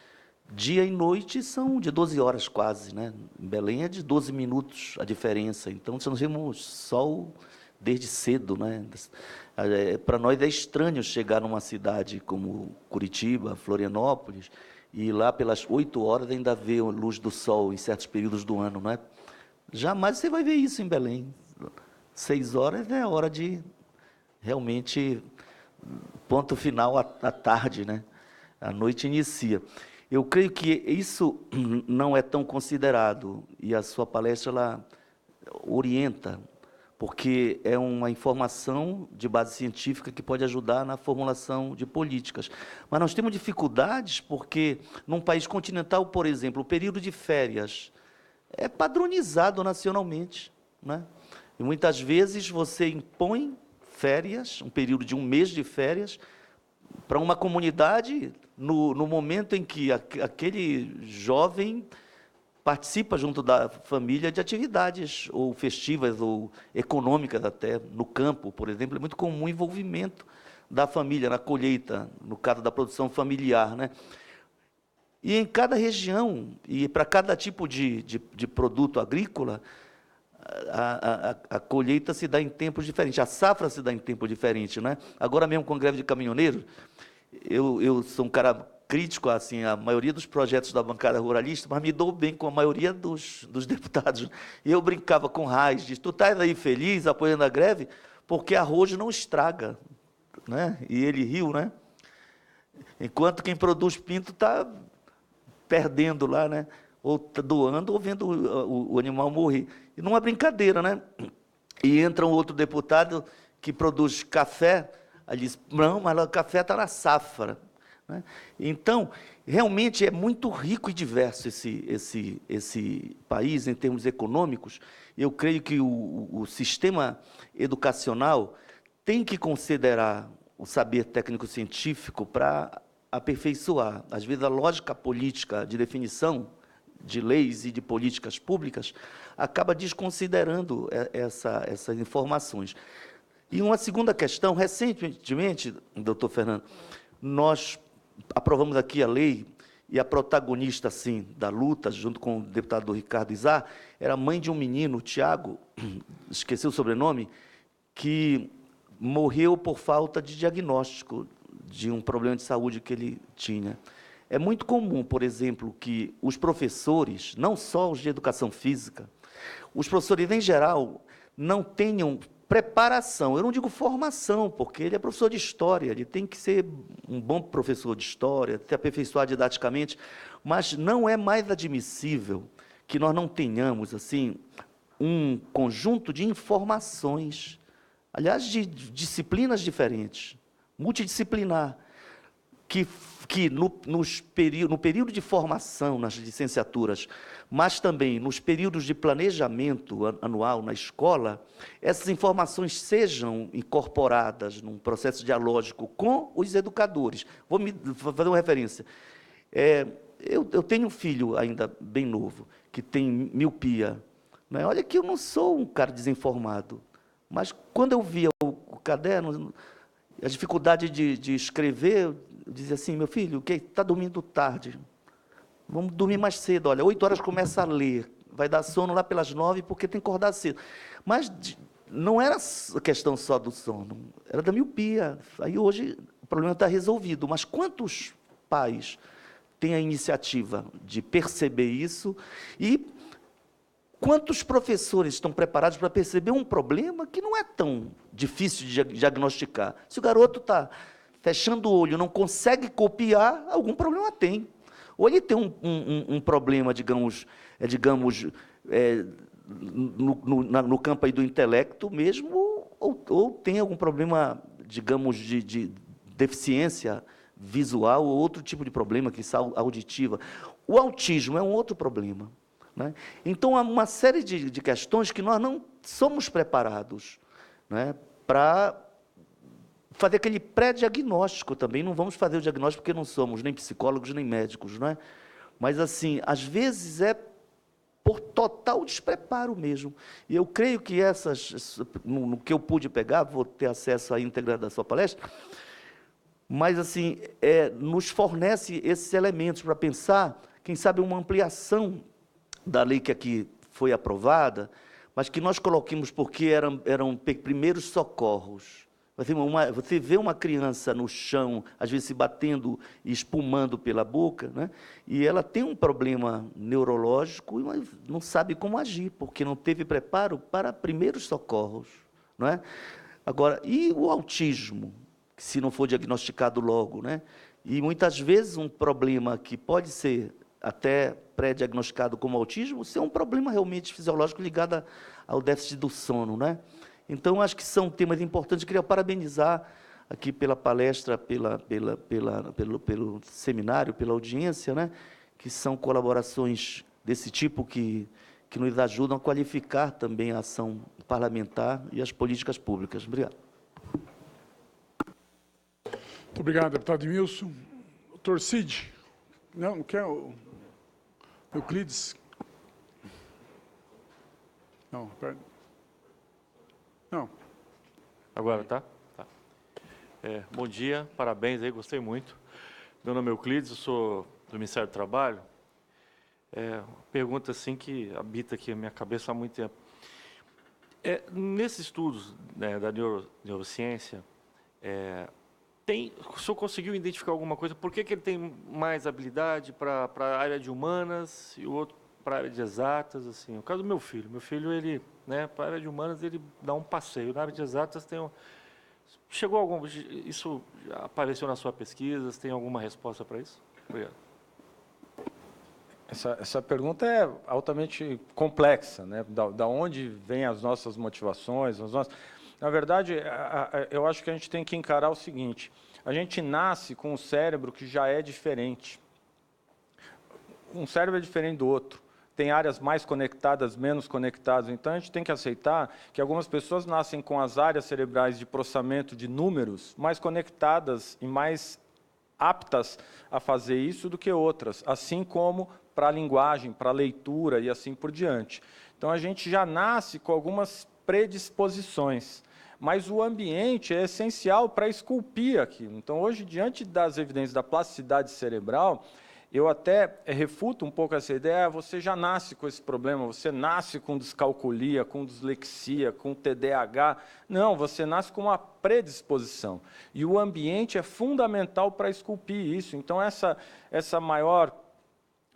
dia e noite são de 12 horas quase, né? Em Belém é de 12 minutos a diferença. Então, nós temos sol desde cedo, né? Para nós é estranho chegar numa cidade como Curitiba, Florianópolis, e lá pelas 8 horas ainda ver a luz do sol em certos períodos do ano, não é? Jamais você vai ver isso em Belém. 6 horas é hora de, realmente, ponto final à tarde, né? A noite inicia. Eu creio que isso não é tão considerado, e a sua palestra ela orienta, porque é uma informação de base científica que pode ajudar na formulação de políticas. Mas nós temos dificuldades porque, num país continental, por exemplo, o período de férias é padronizado nacionalmente, né? E muitas vezes você impõe férias, um período de 1 mês de férias, para uma comunidade no momento em que aquele jovem participa junto da família de atividades ou festivas ou econômicas até, no campo, por exemplo. É muito comum o envolvimento da família na colheita, no caso da produção familiar, né? E em cada região, e para cada tipo de produto agrícola, a colheita se dá em tempos diferentes, a safra se dá em tempos diferentes, né? Agora mesmo com greve de caminhoneiros, eu sou um cara crítico assim, a maioria dos projetos da bancada ruralista, mas me dou bem com a maioria dos deputados. E eu brincava com o Reis, disse, tu estás aí feliz apoiando a greve? Porque arroz não estraga, né? E ele riu, né? Enquanto quem produz pinto está perdendo lá, né? Ou tá doando, ou vendo o animal morrer. E não é brincadeira, né? E entra um outro deputado que produz café, aí diz, não, mas o café está na safra, né? Então, realmente é muito rico e diverso esse país em termos econômicos. Eu creio que o sistema educacional tem que considerar o saber técnico-científico para aperfeiçoar. Às vezes, a lógica política de definição de leis e de políticas públicas acaba desconsiderando essas informações. E uma segunda questão, recentemente, doutor Fernando, nós aprovamos aqui a lei, e a protagonista, assim, da luta, junto com o deputado Ricardo Izar, era a mãe de um menino, Tiago, esqueci o sobrenome, que morreu por falta de diagnóstico de um problema de saúde que ele tinha. É muito comum, por exemplo, que os professores, não só os de educação física, os professores em geral não tenham preparação. Eu não digo formação, porque ele é professor de história, ele tem que ser um bom professor de história, se aperfeiçoar didaticamente, mas não é mais admissível que nós não tenhamos assim um conjunto de informações, aliás, de disciplinas diferentes, multidisciplinar, que no período de formação, nas licenciaturas, mas também nos períodos de planejamento anual na escola, essas informações sejam incorporadas num processo dialógico com os educadores. Vou fazer uma referência. Eu tenho um filho ainda bem novo, que tem miopia. Né? Olha que eu não sou um cara desinformado, mas quando eu via o caderno, a dificuldade de escrever, eu dizia assim, meu filho, está dormindo tarde, vamos dormir mais cedo, olha, 8 horas começa a ler, vai dar sono lá pelas 9, porque tem que acordar cedo. Mas não era questão só do sono, era da miopia. Aí hoje o problema está resolvido, mas quantos pais têm a iniciativa de perceber isso e quantos professores estão preparados para perceber um problema que não é tão difícil de diagnosticar? Se o garoto está fechando o olho, não consegue copiar, algum problema tem. Ou ele tem um problema, digamos no campo aí do intelecto mesmo, ou tem algum problema, digamos, de deficiência visual, ou outro tipo de problema, que é auditiva. O autismo é um outro problema. Né? Então, há uma série de questões que nós não somos preparados, né, para fazer aquele pré-diagnóstico também. Não vamos fazer o diagnóstico porque não somos nem psicólogos, nem médicos. Não é? Mas, assim, às vezes é por total despreparo mesmo. E eu creio que no que eu pude pegar, vou ter acesso à íntegra da sua palestra, mas, assim, nos fornece esses elementos para pensar, quem sabe, uma ampliação da lei que aqui foi aprovada, mas que nós coloquemos porque eram primeiros socorros. Você vê uma criança no chão, às vezes se batendo e espumando pela boca, né? E ela tem um problema neurológico e não sabe como agir, porque não teve preparo para primeiros socorros. Não é? Agora, e o autismo, se não for diagnosticado logo? Né? E, muitas vezes, um problema que pode ser até pré-diagnosticado como autismo, ser um problema realmente fisiológico ligado ao déficit do sono. Né? Então, acho que são temas importantes. Eu queria parabenizar aqui pela palestra, pelo seminário, pela audiência, né? Que são colaborações desse tipo que nos ajudam a qualificar também a ação parlamentar e as políticas públicas. Obrigado. Muito obrigado, deputado Edmilson. Doutor Cid, não quer o Euclides? Não, perde. Não. Agora, tá? Tá. Bom dia, parabéns aí, gostei muito. Meu nome é Euclides, eu sou do Ministério do Trabalho. Uma pergunta assim que habita aqui a minha cabeça há muito tempo. Nesses estudos, né, da neurociência, o senhor conseguiu identificar alguma coisa? Por que ele tem mais habilidade para a área de humanas e o outro para a área de exatas? Assim, o caso do meu filho, ele, né, para a área de humanas, ele dá um passeio. Na área de exatas tem isso já apareceu na sua pesquisa? Tem alguma resposta para isso? Obrigado. Essa pergunta é altamente complexa, né? Da onde vêm as nossas motivações? Na verdade, eu acho que a gente tem que encarar o seguinte: a gente nasce com um cérebro que já é diferente. Um cérebro é diferente do outro. Tem áreas mais conectadas, menos conectadas. Então, a gente tem que aceitar que algumas pessoas nascem com as áreas cerebrais de processamento de números mais conectadas e mais aptas a fazer isso do que outras, assim como para a linguagem, para a leitura e assim por diante. Então, a gente já nasce com algumas predisposições, mas o ambiente é essencial para esculpir aquilo. Então, hoje, diante das evidências da plasticidade cerebral, eu até refuto um pouco essa ideia, você já nasce com esse problema, você nasce com descalculia, com dislexia, com TDAH. Não, você nasce com uma predisposição. E o ambiente é fundamental para esculpir isso. Então, essa maior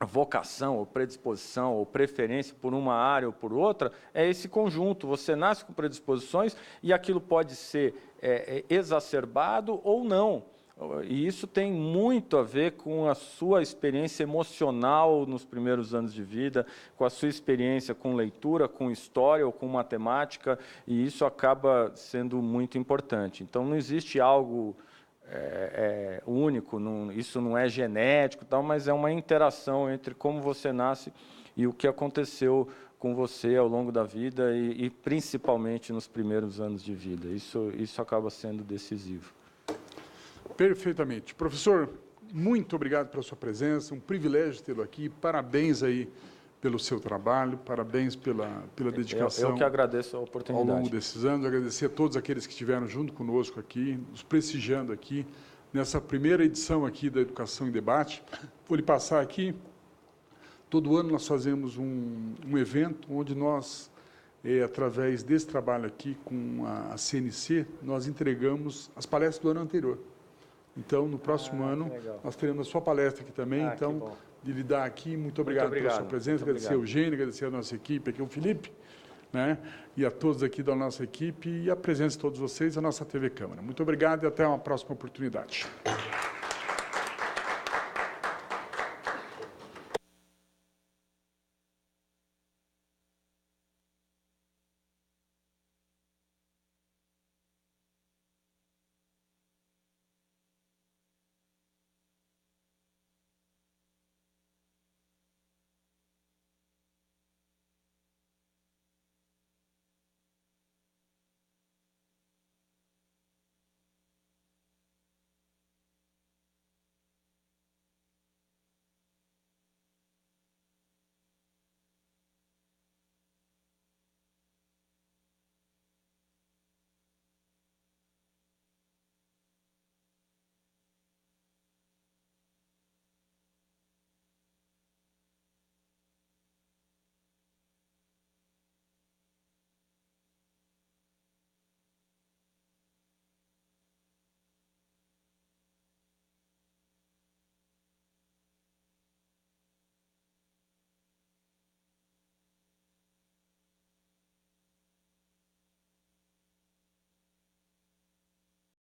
vocação, ou predisposição, ou preferência por uma área ou por outra, é esse conjunto. Você nasce com predisposições e aquilo pode ser exacerbado ou não. E isso tem muito a ver com a sua experiência emocional nos primeiros anos de vida, com a sua experiência com leitura, com história ou com matemática, e isso acaba sendo muito importante. Então, não existe algo único, isso não é genético, tal, mas é uma interação entre como você nasce e o que aconteceu com você ao longo da vida e principalmente nos primeiros anos de vida. Isso acaba sendo decisivo. Perfeitamente. Professor, muito obrigado pela sua presença, um privilégio tê-lo aqui, parabéns aí pelo seu trabalho, parabéns pela dedicação. Eu que agradeço a Ao oportunidade. longo desses anos, agradecer a todos aqueles que estiveram junto conosco aqui, nos prestigiando aqui, nessa primeira edição aqui da Educação em Debate. Vou lhe passar aqui, todo ano nós fazemos um evento onde nós, através desse trabalho aqui com a CNC, nós entregamos as palestras do ano anterior. Então, no próximo ano, nós teremos a sua palestra aqui também. Então, de lhe dar aqui, muito obrigado pela sua presença, agradecer ao Eugênio, agradecer a nossa equipe aqui, o Felipe, né? E a todos aqui da nossa equipe e a presença de todos vocês, a nossa TV Câmara. Muito obrigado e até uma próxima oportunidade.